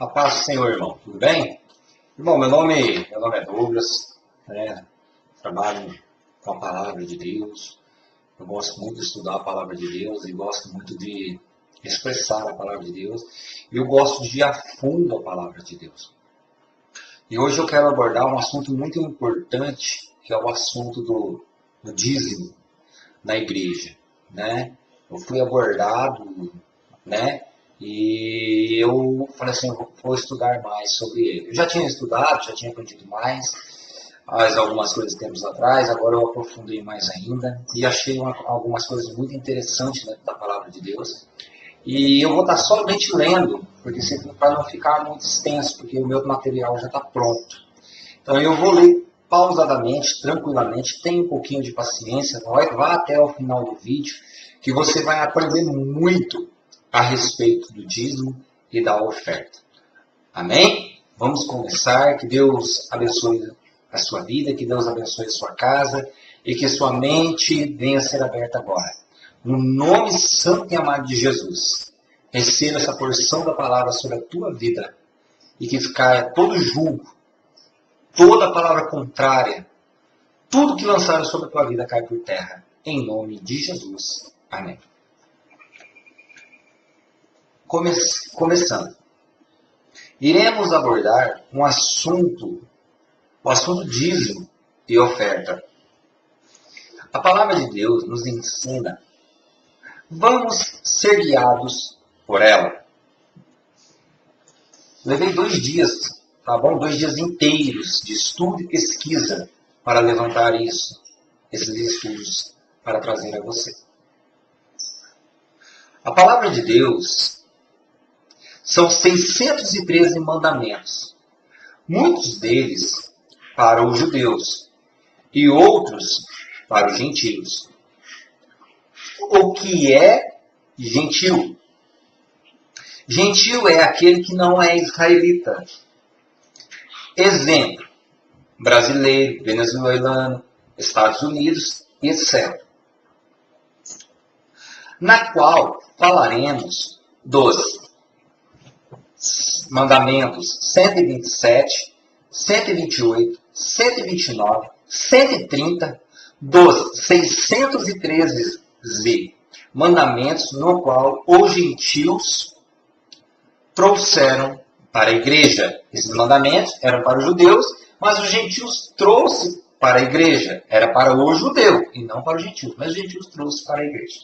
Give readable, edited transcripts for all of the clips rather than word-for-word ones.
A paz do Senhor, irmão. Tudo bem? Irmão, meu nome é Douglas, trabalho com a Palavra de Deus. Eu gosto muito de estudar a Palavra de Deus e gosto muito de expressar a Palavra de Deus. E eu gosto de ir a fundo a Palavra de Deus. E hoje eu quero abordar um assunto muito importante, que é o assunto do dízimo na igreja, né? Eu fui abordado, né? E eu falei assim, eu vou estudar mais sobre ele. Eu já tinha estudado, já tinha aprendido mais, algumas coisas tempos atrás, agora eu aprofundei mais ainda e achei algumas coisas muito interessantes dentro da Palavra de Deus. E eu vou estar somente lendo, porque para não ficar muito extenso, porque o meu material já está pronto. Então eu vou ler pausadamente, tranquilamente, tenha um pouquinho de paciência, vá até o final do vídeo, que você vai aprender muito a respeito do dízimo e da oferta. Amém? Vamos começar. Que Deus abençoe a sua vida, que Deus abençoe a sua casa e que sua mente venha a ser aberta agora. No nome santo e amado de Jesus, receba essa porção da palavra sobre a tua vida e que caia todo julgo, toda palavra contrária, tudo que lançaram sobre a tua vida cai por terra. Em nome de Jesus. Amém. Começando. Iremos abordar o assunto dízimo e oferta. A palavra de Deus nos ensina, vamos ser guiados por ela. Levei 2 dias, tá bom? 2 dias inteiros de estudo e pesquisa para levantar esses estudos para trazer a você. A palavra de Deus são 613 mandamentos, muitos deles para os judeus e outros para os gentios. O que é gentil? Gentil é aquele que não é israelita. Exemplo: brasileiro, venezuelano, Estados Unidos, etc. Na qual falaremos dos mandamentos 127, 128, 129, 130, dos 613 mandamentos no qual os gentios trouxeram para a igreja. Esses mandamentos eram para os judeus, mas os gentios trouxeram para a igreja. Era para o judeu e não para os gentios, mas os gentios trouxeram para a igreja.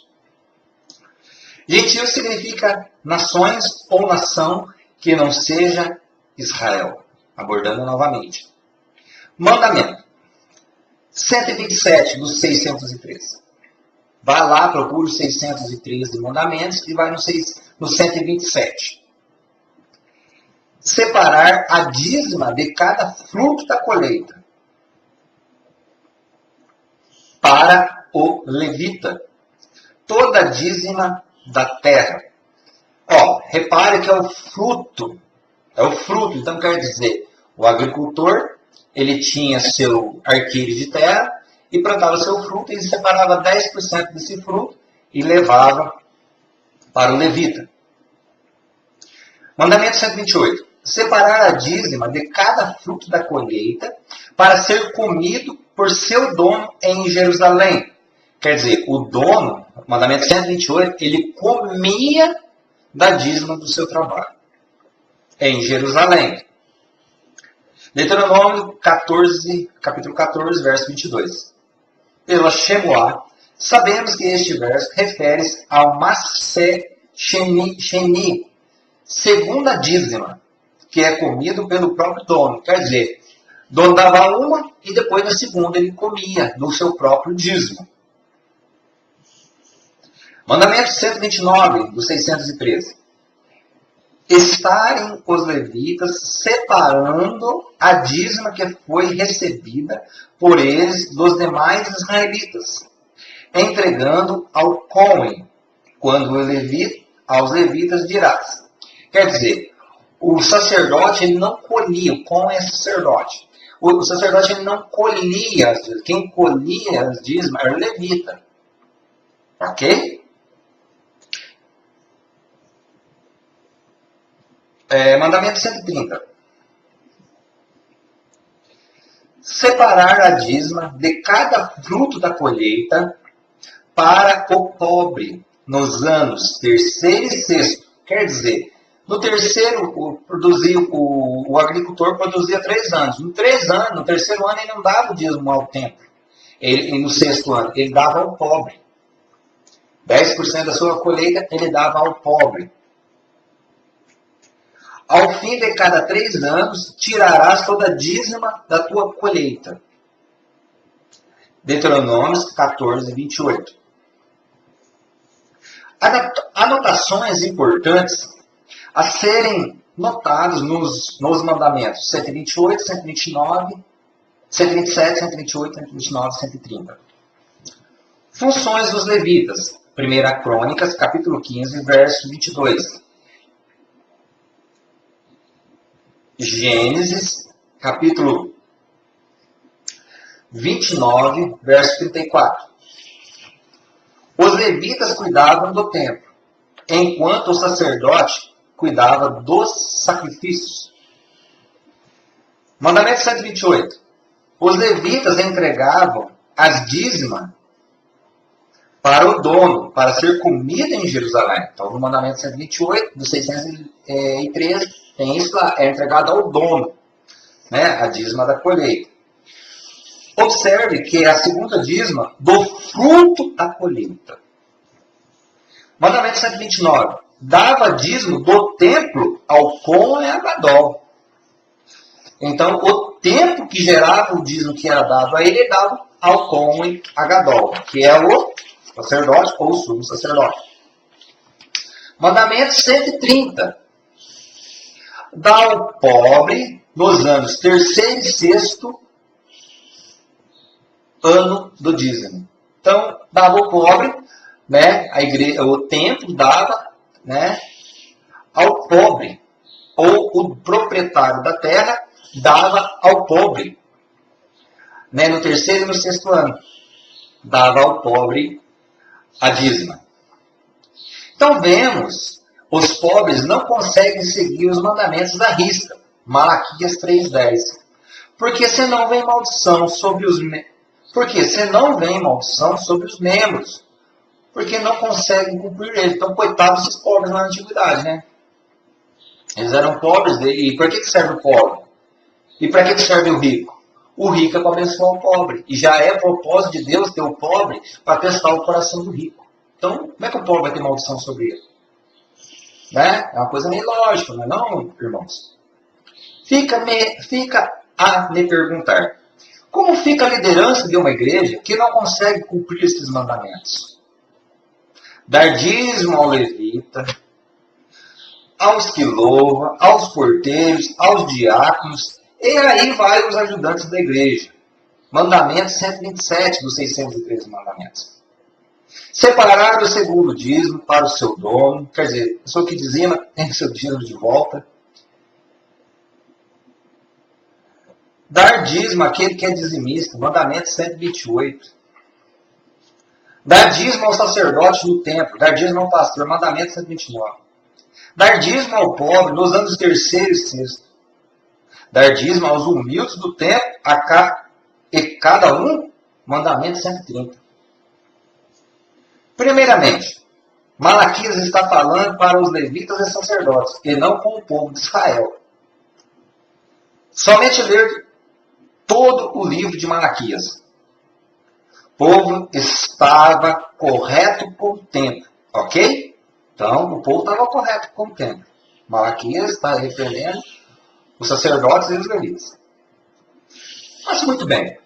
Gentio significa nações ou nação que não seja Israel. Abordando novamente. Mandamento 127 dos 613. Vai lá, procura os 613 mandamentos e vai no 127. Separar a dízima de cada fruto da colheita para o levita. Toda a dízima da terra. Repare que é o fruto. É o fruto. Então quer dizer, o agricultor, ele tinha seu arqueiro de terra e plantava seu fruto e separava 10% desse fruto e levava para o levita. Mandamento 128. Separar a dízima de cada fruto da colheita para ser comido por seu dono em Jerusalém. Quer dizer, o dono, mandamento 128, ele comia da dízima do seu trabalho. Em Jerusalém. Deuteronômio 14, capítulo 14, verso 22. Pela Shemuá, sabemos que este verso refere-se ao Massé Sheni, segunda dízima, que é comido pelo próprio dono. Quer dizer, o dono dava uma e depois na segunda ele comia do seu próprio dízimo. Mandamento 129, dos 613. Estarem os levitas separando a dízima que foi recebida por eles dos demais israelitas, entregando ao Cohen, quando aos levitas dirás. Quer dizer, o sacerdote ele não colhia, o Cohen é sacerdote. O sacerdote ele não colhia as dízimas, quem colhia as dízimas era o levita. Ok? Mandamento 130. Separar a dízima de cada fruto da colheita para o pobre nos anos terceiro e sexto. Quer dizer, no terceiro, o agricultor produzia 3 anos. No terceiro ano, ele não dava o dízimo ao templo. No sexto ano, ele dava ao pobre. 10% da sua colheita, ele dava ao pobre. Ao fim de cada 3 anos, tirarás toda a dízima da tua colheita. Deuteronômio 14, 28. Anotações importantes a serem notadas nos mandamentos 128, 129, 127, 128, 129, 130. Funções dos levitas. 1 Crônicas, capítulo 15, verso 22. Gênesis, capítulo 29, verso 34. Os levitas cuidavam do templo, enquanto o sacerdote cuidava dos sacrifícios. Mandamento 128. Os levitas entregavam as dízimas para o dono, para ser comida em Jerusalém. Então, no mandamento 128, do 613, tem isso lá, é entregado ao dono, né, a dízima da colheita. Observe que é a segunda dízima do fruto da colheita. Mandamento 129. Dava dízimo do templo ao Cohen e a Gadol. Então, o templo que gerava o dízimo que era dado a ele, dava ao Cohen e a Gadol, que é o sacerdote ou o sumo sacerdote. Mandamento 130. Dá ao pobre nos anos terceiro e sexto ano do dízimo. Então, dava ao pobre, né, a igreja, o templo dava, né, ao pobre, ou o proprietário da terra dava ao pobre, né, no terceiro e no sexto ano, dava ao pobre a dízima. Então vemos, os pobres não conseguem seguir os mandamentos da risca, Malaquias 3:10, porque senão vem maldição sobre os membros, porque não conseguem cumprir ele. Então, coitados desses pobres na antiguidade, né? Eles eram pobres, e para que serve o pobre? E para que serve o rico? O rico é para abençoar o pobre. E já é propósito de Deus ter o pobre para testar o coração do rico. Então, como é que o pobre vai ter maldição sobre ele? Né? É uma coisa meio lógica, não é não, irmãos? Fica a me perguntar, como fica a liderança de uma igreja que não consegue cumprir esses mandamentos? Dar dízimo ao levita, aos que louvam, aos porteiros, aos diáconos, e aí vai os ajudantes da igreja. Mandamento 127 dos 613 mandamentos. Separar o segundo dízimo para o seu dono, quer dizer, a pessoa que dizima tem o seu dízimo de volta. Dar dízimo àquele que é dizimista, mandamento 128. Dar dízimo ao sacerdote no templo, dar dízimo ao pastor, mandamento 129. Dar dízimo ao pobre nos anos terceiro e sexto. Dar dízimo aos humildes do templo, e cada um, mandamento 130. Primeiramente, Malaquias está falando para os levitas e sacerdotes, e não com o povo de Israel. Somente ler todo o livro de Malaquias. O povo estava correto com o tempo, ok? Então, o povo estava correto com o tempo. Malaquias está repreendendo os sacerdotes e os levitas. Mas muito bem.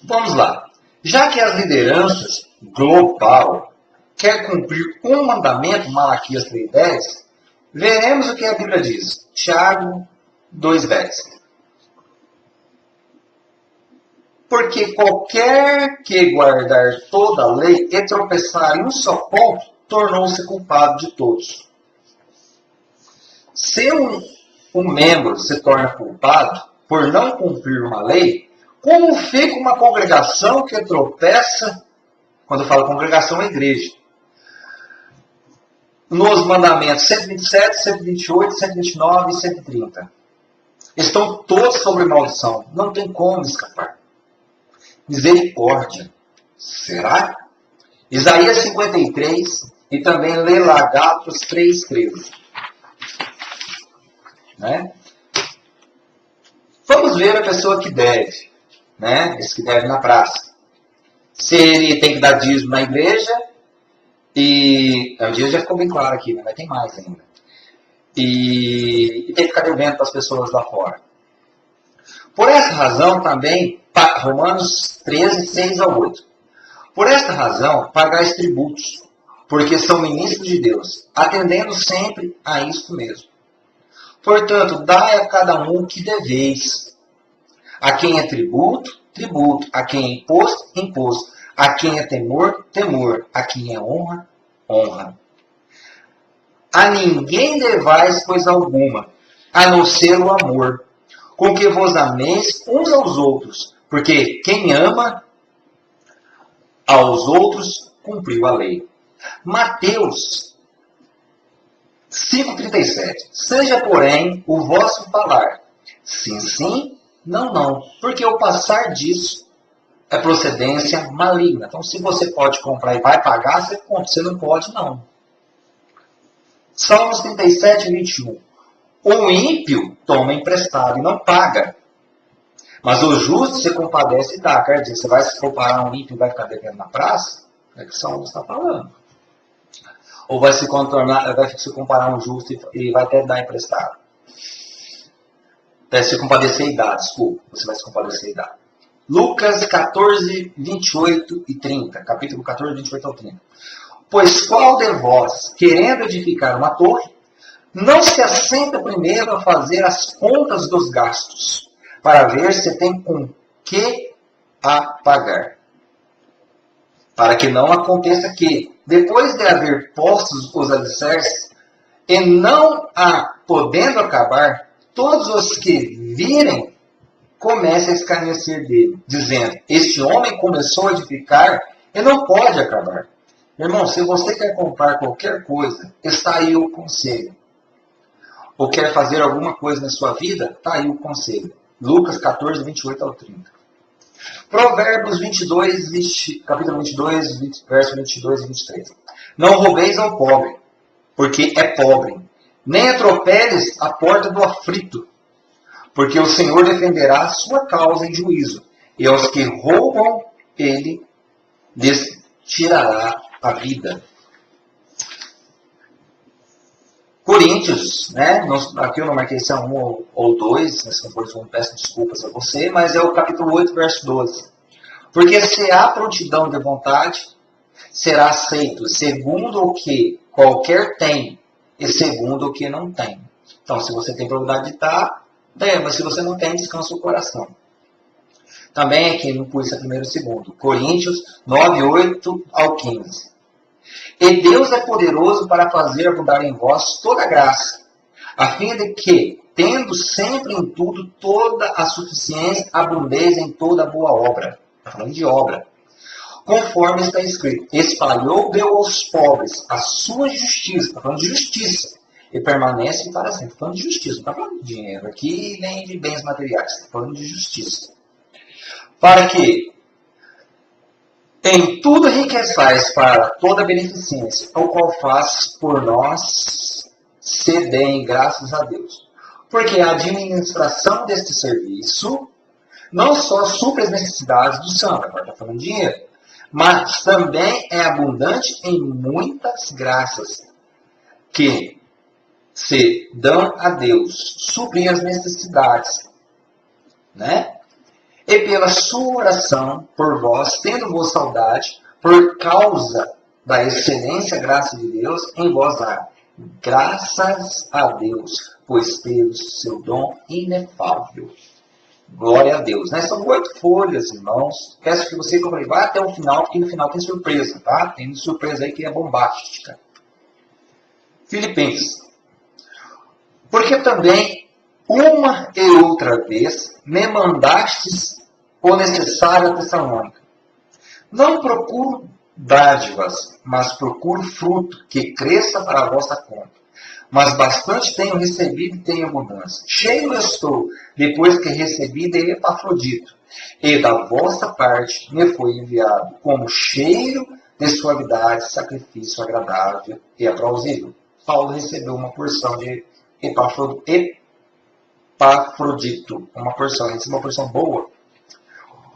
Vamos lá. Já que as lideranças global quer cumprir um mandamento, Malaquias 3:10, veremos o que a Bíblia diz. Tiago 2:10. Porque qualquer que guardar toda a lei e tropeçar em um só ponto, tornou-se culpado de todos. Se um membro se torna culpado por não cumprir uma lei, como fica uma congregação que tropeça? Quando eu falo congregação, é igreja. nos mandamentos 127, 128, 129 e 130. Estão todos sobre maldição. Não tem como escapar. Misericórdia. Será? Isaías 53 e também lê lá Gálatas 3:13. Né? Vamos ver a pessoa que deve. Né? Esse que deve na praça. Se ele tem que dar dízimo na igreja, e o dízimo já ficou bem claro aqui, né? Mas tem mais ainda. E tem que ficar devendo para as pessoas lá fora. Por essa razão também, Romanos 13, 6 ao 8. Por esta razão, pagais tributos, porque são ministros de Deus, atendendo sempre a isto mesmo. Portanto, dai a cada um o que deveis. A quem é tributo, tributo. A quem é imposto, imposto. A quem é temor, temor. A quem é honra, honra. A ninguém devais coisa alguma, a não ser o amor, com que vos ameis uns aos outros, porque quem ama aos outros cumpriu a lei. Mateus 5,37. Seja, porém, o vosso falar sim, sim, não, não, porque o passar disso é procedência maligna. Então, se você pode comprar e vai pagar, você compra. Se não pode, não. Salmos 37, 21. O ímpio toma emprestado e não paga. Mas o justo se compadece e dá. Quer dizer, você vai se comparar um ímpio e vai ficar devendo na praça? É que o Salmos está falando. Ou vai se comparar um justo e vai até dar emprestado. Vai se compadecer e dar, desculpa. Você vai se compadecer e dar. Lucas 14, 28 e 30. Capítulo 14, 28 ao 30. Pois qual de vós, querendo edificar uma torre, não se assenta primeiro a fazer as contas dos gastos, para ver se tem com que a pagar? Para que não aconteça que, depois de haver postos os alicerces, e não a podendo acabar, todos os que virem comecem a escarnecer dele, dizendo, este homem começou a edificar e não pode acabar. Irmão, se você quer comprar qualquer coisa, está aí o conselho. Ou quer fazer alguma coisa na sua vida, está aí o conselho. Lucas 14, 28 ao 30. Provérbios 22, capítulo 22, verso 22 e 23. Não roubeis ao pobre, porque é pobre. Nem atropeles a porta do aflito, porque o Senhor defenderá a sua causa em juízo. E aos que roubam, ele lhes tirará a vida. Coríntios, né? Aqui eu não marquei se é 1 ou 2, se não for isso, eu peço desculpas a você, mas é o capítulo 8, verso 12. Porque se há prontidão de vontade, será aceito segundo o que qualquer tem e segundo o que não tem. Então, se você tem probabilidade de estar, tem, mas se você não tem, descansa o coração. Também aqui no pus primeiro e segundo. Coríntios 9, 8 ao 15. E Deus é poderoso para fazer abundar em vós toda graça, a fim de que, tendo sempre em tudo toda a suficiência, abundeis em toda boa obra. Está falando de obra. Conforme está escrito, espalhou, deu aos pobres a sua justiça. Está falando de justiça. E permanece para sempre. Está falando de justiça. Não está falando de dinheiro aqui, nem de bens materiais. Está falando de justiça. Para que em tudo enriqueçais para toda beneficência, o qual faz por nós se deem graças a Deus. Porque a administração deste serviço não só supre as necessidades do santo, agora está falando de dinheiro, mas também é abundante em muitas graças que se dão a Deus, suprem as necessidades, né? E pela sua oração por vós, tendo-vos saudade, por causa da excelência graça de Deus, em vós há. Graças a Deus, pois pelo seu dom inefável. Glória a Deus. Né? São 8 folhas, irmãos. Peço que você vá até o final, porque no final tem surpresa, tá? Tem surpresa aí que é bombástica. Filipenses. Porque também, uma e outra vez, me mandastes o necessário a Tessalônica. Não procuro dádivas, mas procuro fruto que cresça para a vossa conta. Mas bastante tenho recebido e tenho abundância. Cheio estou, depois que recebi de Epafrodito, e da vossa parte me foi enviado, como cheiro de suavidade, sacrifício agradável e aplausível. Paulo recebeu uma porção de Epafrodito, uma porção, ele recebeu uma porção boa.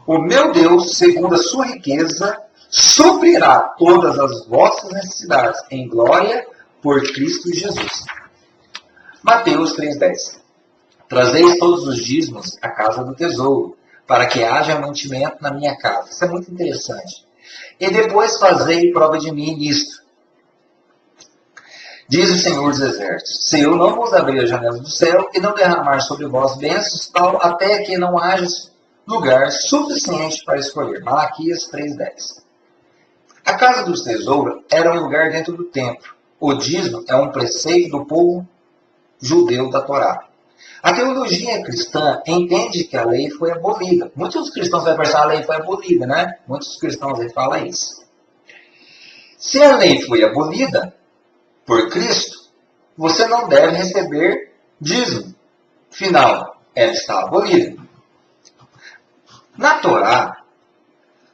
O meu Deus, segundo a sua riqueza, suprirá todas as vossas necessidades em glória por Cristo Jesus. Mateus 3,10. Trazeis todos os dízimos à casa do tesouro, para que haja mantimento na minha casa. Isso é muito interessante. E depois fazei prova de mim nisto. Diz o Senhor dos Exércitos: se eu não vos abrir as janelas do céu e não derramar sobre vós bênçãos, tal até que não haja lugar suficiente para escolher. Malaquias 3,10. A casa dos tesouros era um lugar dentro do templo. O dízimo é um preceito do povo judeu da Torá. A teologia cristã entende que a lei foi abolida. Muitos cristãos vão pensar que a lei foi abolida, né? Muitos cristãos aí falam isso. Se a lei foi abolida por Cristo, você não deve receber dízimo. Afinal, ela está abolida. Na Torá,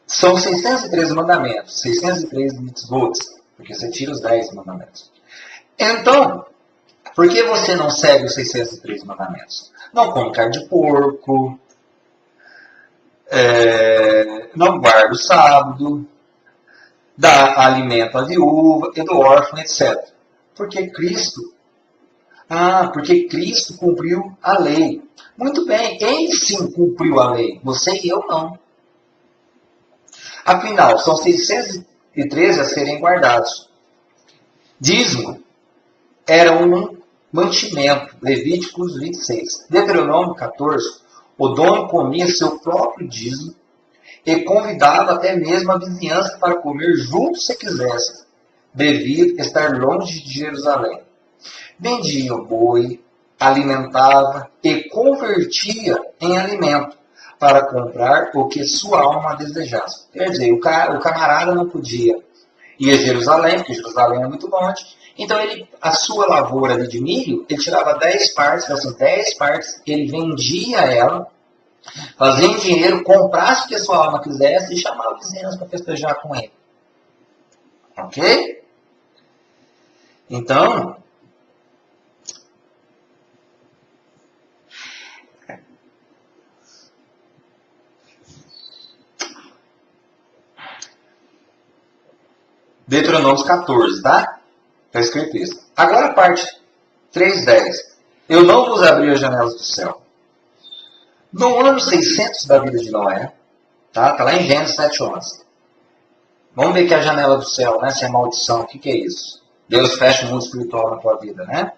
são 613 mandamentos, 613 mitzvot, porque você tira os 10 mandamentos. Então, por que você não segue os 603 mandamentos? Não come carne de porco, não guarda o sábado, dá alimento à viúva e do órfão, etc. Porque Cristo cumpriu a lei. Muito bem, ele sim cumpriu a lei, você e eu não. Afinal, são 613 a serem guardados. Dízimo era um mantimento. Levíticos 26. Deuteronômio 14. O dono comia seu próprio dízimo e convidava até mesmo a vizinhança para comer junto se quisesse, devido estar longe de Jerusalém. Vendia o boi, alimentava e convertia em alimento para comprar o que sua alma desejasse. Quer dizer, o camarada não podia ir a Jerusalém, porque Jerusalém é muito longe. Então, a sua lavoura de milho, ele tirava 10 partes, assim, 10 partes, ele vendia ela, fazia em dinheiro, comprasse o que a sua alma quisesse e chamava vizinhos para festejar com ele. Ok? Então, Deuteronômio 14, tá? Está escrito isso. Agora a parte 3:10. Eu não vos abri as janelas do céu. No ano 600 da vida de Noé, tá? Está lá em Gênesis 7:11. Vamos ver que a janela do céu, né? Se é maldição, o que é isso? Deus fecha o mundo espiritual na tua vida, né?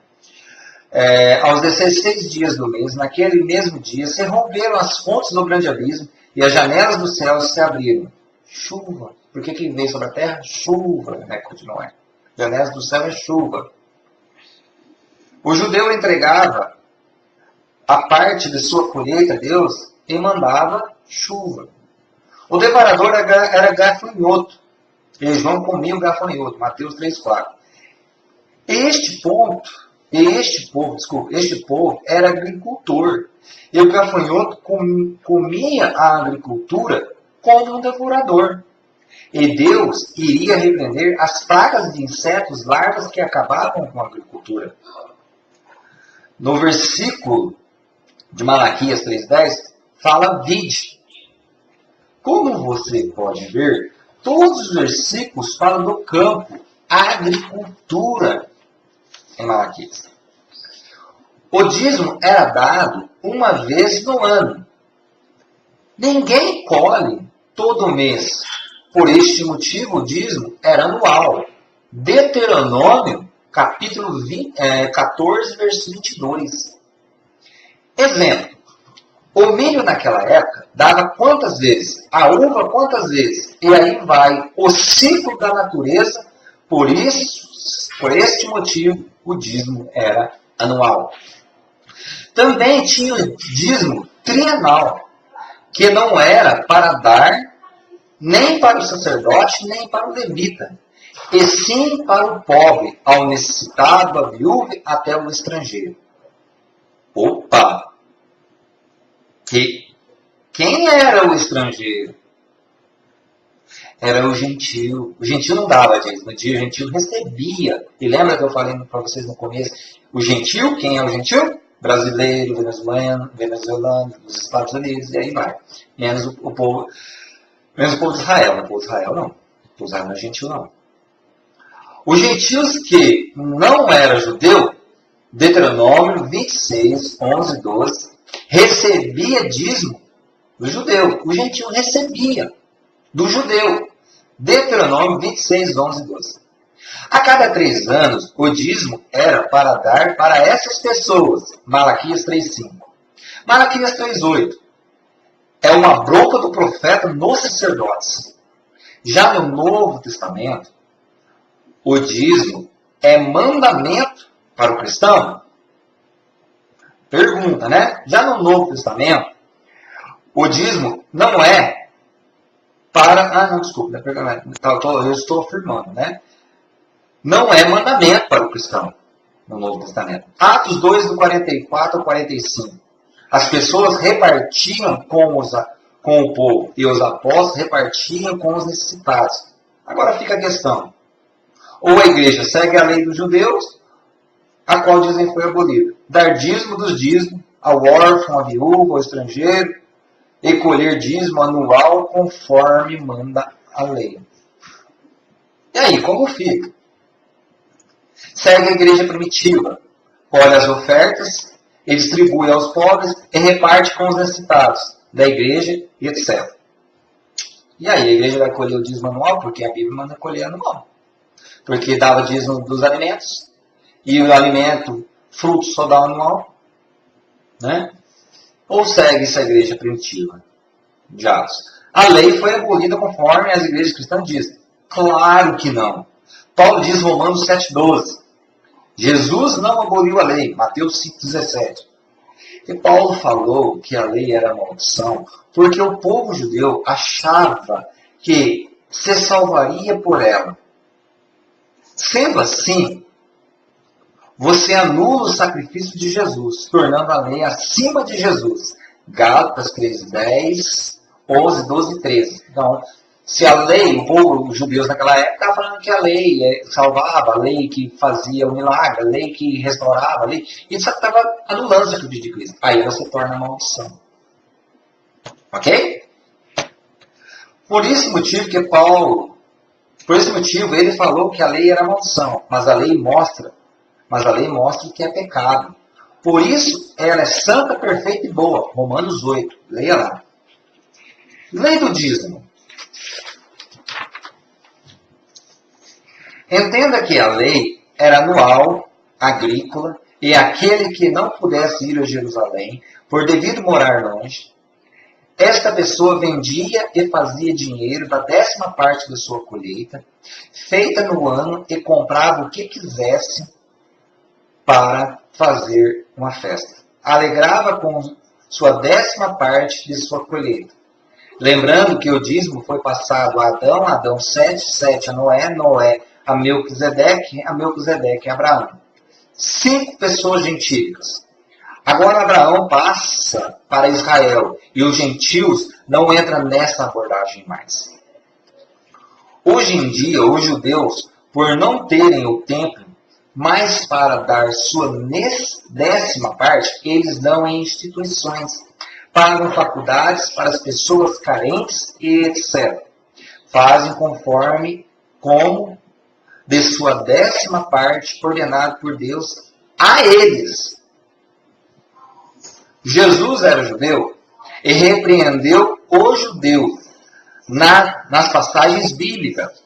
Aos 16 dias do mês, naquele mesmo dia, se romperam as fontes do grande abismo e as janelas do céu se abriram. Chuva. Por que veio sobre a terra? Chuva, né? Continua. Janelas do céu é chuva. O judeu entregava a parte de sua colheita a Deus e mandava chuva. O devorador era gafanhoto. Eles não comiam gafanhoto. Mateus 3:4. Este povo era agricultor. E o gafanhoto comia a agricultura como um devorador. E Deus iria repreender as pragas de insetos, larvas que acabavam com a agricultura. No versículo de Malaquias 3:10, fala vide. Como você pode ver, todos os versículos falam do campo, agricultura, em Malaquias. O dízimo era dado uma vez no ano. Ninguém colhe todo mês. Por este motivo, o dízimo era anual. Deuteronômio, capítulo 14, versículo 22. Exemplo. O milho naquela época dava quantas vezes? A uva quantas vezes? E aí vai o ciclo da natureza. Por este motivo, o dízimo era anual. Também tinha o dízimo trienal, que não era para dar nem para o sacerdote, nem para o levita, e sim para o pobre, ao necessitado, à viúva, até o estrangeiro. Opa! Quem era o estrangeiro? Era o gentil. O gentil não dava dízimo, o gentil recebia. E lembra que eu falei para vocês no começo? O gentil, quem é o gentil? Brasileiro, venezuelano, dos Estados Unidos, e aí vai. Menos o povo de Israel. O povo de Israel não. O povo de Israel não é gentil, não. Os gentios que não eram judeu, Deuteronômio 26, 11, 12, recebia dízimo do judeu. O gentil recebia do judeu. Deuteronômio 26, 11 e 12. A cada 3 anos, o dízimo era para dar para essas pessoas. Malaquias 3,5. Malaquias 3,8. É uma bronca do profeta nos sacerdotes. Já no Novo Testamento, o dízimo é mandamento para o cristão? Pergunta, né? Já no Novo Testamento, o dízimo não é para... não, desculpa. Eu estou afirmando, né? Não é mandamento para o cristão no Novo Testamento. Atos 2, do 44 ao 45. As pessoas repartiam com o povo e os apóstolos repartiam com os necessitados. Agora fica a questão. Ou a igreja segue a lei dos judeus, a qual dizem foi abolida. Dar dízimo dos dízimos ao órfão, à viúva, ao estrangeiro, e colher dízimo anual conforme manda a lei. E aí, como fica? Segue a igreja primitiva, colhe as ofertas, e distribui aos pobres e reparte com os necessitados da igreja e etc. E aí, a igreja vai colher o dízimo anual, porque a Bíblia manda colher anual. Porque dava dízimo dos alimentos, e o alimento, fruto só dá anual, né? Ou segue essa igreja primitiva de Atos? A lei foi abolida conforme as igrejas cristãs dizem. Claro que não. Paulo diz em Romanos 7,12. Jesus não aboliu a lei. Mateus 5,17. E Paulo falou que a lei era maldição porque o povo judeu achava que se salvaria por ela. Sendo assim, você anula o sacrifício de Jesus, tornando a lei acima de Jesus. Gálatas 3:10, 11, 12 e 13. Então, se a lei, o povo, os judeus naquela época, estava falando que a lei salvava, a lei que fazia o milagre, a lei que restaurava, a lei... Isso estava anulando o sacrifício de Cristo. Aí você torna a maldição. Ok? Por esse motivo que Paulo... Por esse motivo ele falou que a lei era maldição, mas a lei mostra que é pecado. Por isso, ela é santa, perfeita e boa. Romanos 8. Leia lá. Lei do dízimo. Entenda que a lei era anual, agrícola, e aquele que não pudesse ir a Jerusalém, por devido morar longe, esta pessoa vendia e fazia dinheiro da 10ª parte da sua colheita, feita no ano, e comprava o que quisesse para fazer uma festa. Alegrava com sua 10ª parte de sua colheita. Lembrando que o dízimo foi passado a Adão, Adão 7 a Noé, Noé a Melquisedeque a Abraão. 5 pessoas gentílicas. Agora Abraão passa para Israel e os gentios não entram nessa abordagem mais. Hoje em dia, os judeus, por não terem o templo, mas para dar sua 10ª parte, eles dão em instituições, pagam faculdades para as pessoas carentes e etc. Fazem conforme como de sua 10ª parte ordenado por Deus a eles. Jesus era judeu e repreendeu o judeu nas passagens bíblicas,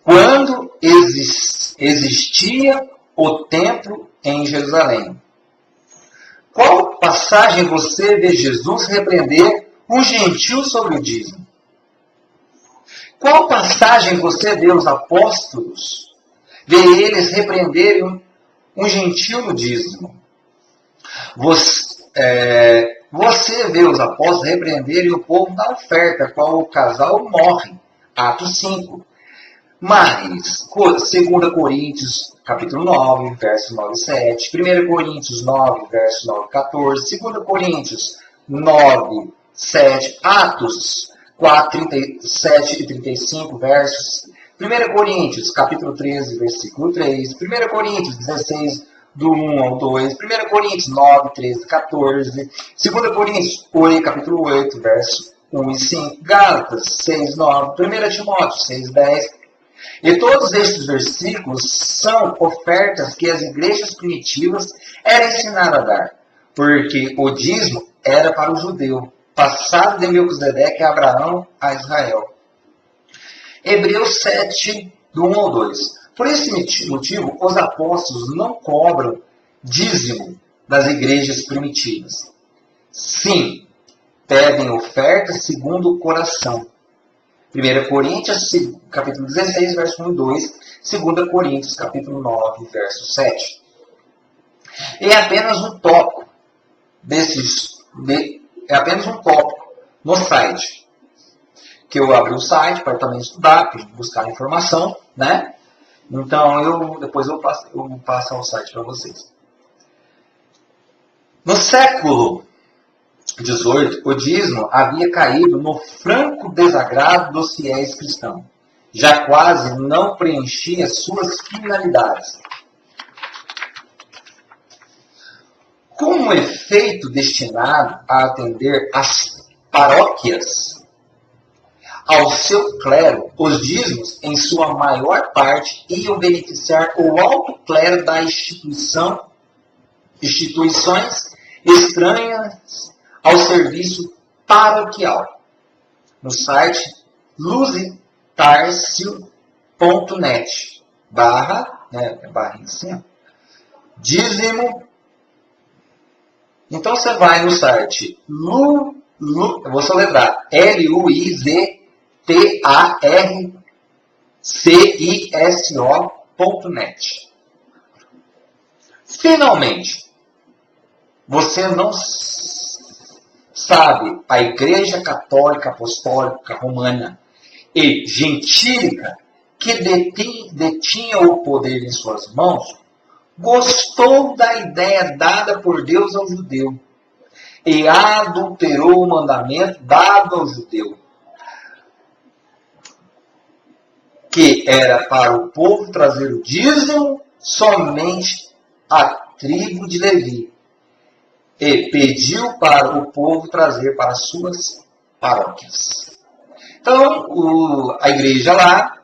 quando existia o templo em Jerusalém. Qual passagem você vê Jesus repreender um gentil sobre o dízimo? Qual passagem você vê os apóstolos, vê eles repreenderem um gentil no dízimo? Você vê os apóstolos repreenderem o povo na oferta, qual o casal morre. Atos 5. Mas, 2 Coríntios, capítulo 9, verso 9 e 7. 1 Coríntios 9, verso 9 e 14. 2 Coríntios 9, 7. Atos 4, 37 e 35, versos. 1 Coríntios, capítulo 13, versículo 3. 1 Coríntios 16, do 1 ao 2. 1 Coríntios 9, 13 e 14. 2 Coríntios 8, capítulo 8, verso 1 e 5. Gálatas 6, 9. 1 Timóteo 6, 10. E todos estes versículos são ofertas que as igrejas primitivas eram ensinadas a dar, porque o dízimo era para o judeu, passado de Melquisedeque a Abraão a Israel. Hebreus 7, do 1 ao 2. Por esse motivo, os apóstolos não cobram dízimo das igrejas primitivas. Sim, pedem ofertas segundo o coração. 1 Coríntios, capítulo 16, verso 1 e 2. 2 Coríntios, capítulo 9, verso 7. É apenas um tópico é apenas um tópico no site. Que eu abri o site para também estudar, para buscar informação, né? Então, depois eu passo ao site para vocês. No século XVIII, o dízimo havia caído no franco desagrado dos fiéis cristãos. Já quase não preenchia suas finalidades. Como efeito destinado a atender as paróquias ao seu clero, os dízimos, em sua maior parte, iam beneficiar o alto clero da instituições estranhas ao serviço paroquial. No site luzitarcio.net barrinha assim, dízimo. Então você vai no site eu vou soletrar luzitarciso.net. Finalmente, você não sabe, a Igreja Católica Apostólica Romana e Gentílica, que detinha o poder em suas mãos, gostou da ideia dada por Deus ao judeu e adulterou o mandamento dado ao judeu, que era para o povo trazer o dízimo somente à tribo de Levi, e pediu para o povo trazer para suas paróquias. Então, a igreja lá,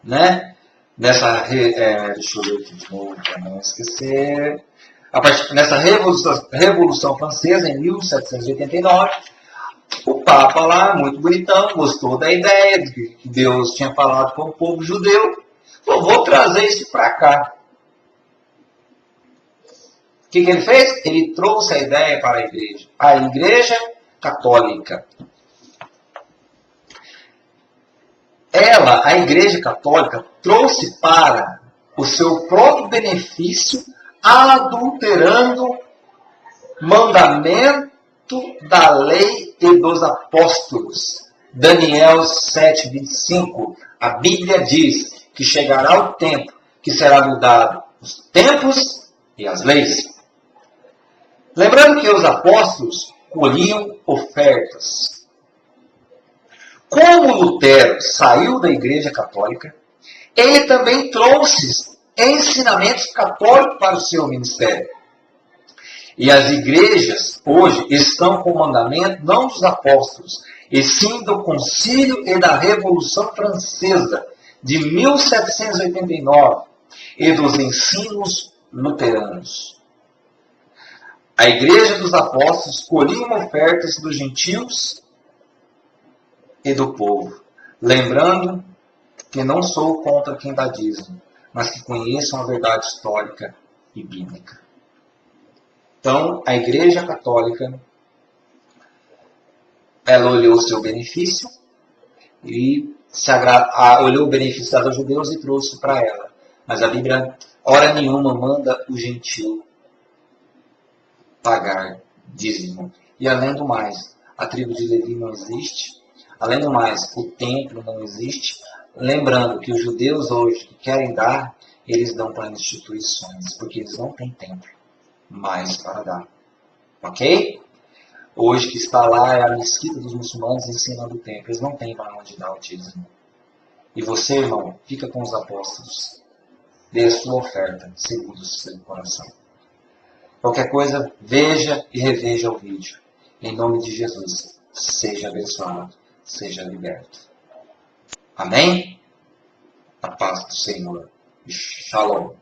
né, nessa, deixa eu ver aqui de novo, para não esquecer, nessa Revolução Francesa, em 1789, o Papa lá, muito bonitão, gostou da ideia de que Deus tinha falado com o povo judeu, falou, vou trazer isso para cá. O que ele fez? Ele trouxe a ideia para a Igreja Católica. A Igreja Católica, trouxe para o seu próprio benefício, adulterando mandamento da lei e dos apóstolos. Daniel 7:25. A Bíblia diz que chegará o tempo que será mudado os tempos e as leis. Lembrando que os apóstolos colhiam ofertas. Como Lutero saiu da Igreja Católica, ele também trouxe ensinamentos católicos para o seu ministério. E as igrejas hoje estão com o mandamento não dos apóstolos, e sim do Concílio e da Revolução Francesa de 1789 e dos ensinos luteranos. A Igreja dos Apóstolos colhia ofertas dos gentios e do povo. Lembrando que não sou contra quem dá dízimo, mas que conheçam a verdade histórica e bíblica. Então, a Igreja Católica, ela olhou o seu benefício e olhou o benefício dos judeus e trouxe para ela. Mas a Bíblia, hora nenhuma, manda o gentio pagar dízimo. E além do mais, a tribo de Levi não existe, Além do mais, o templo não existe. Lembrando que os judeus hoje que querem dar, eles dão para instituições, porque eles não têm templo mais para dar. Ok? Hoje que está lá é a mesquita dos muçulmanos ensinando o templo. Eles não têm para onde dar o dízimo. E você, irmão, fica com os apóstolos. Dê a sua oferta, segundo o seu coração. Qualquer coisa, veja e reveja o vídeo. Em nome de Jesus, seja abençoado, seja liberto. Amém? A paz do Senhor. Shalom.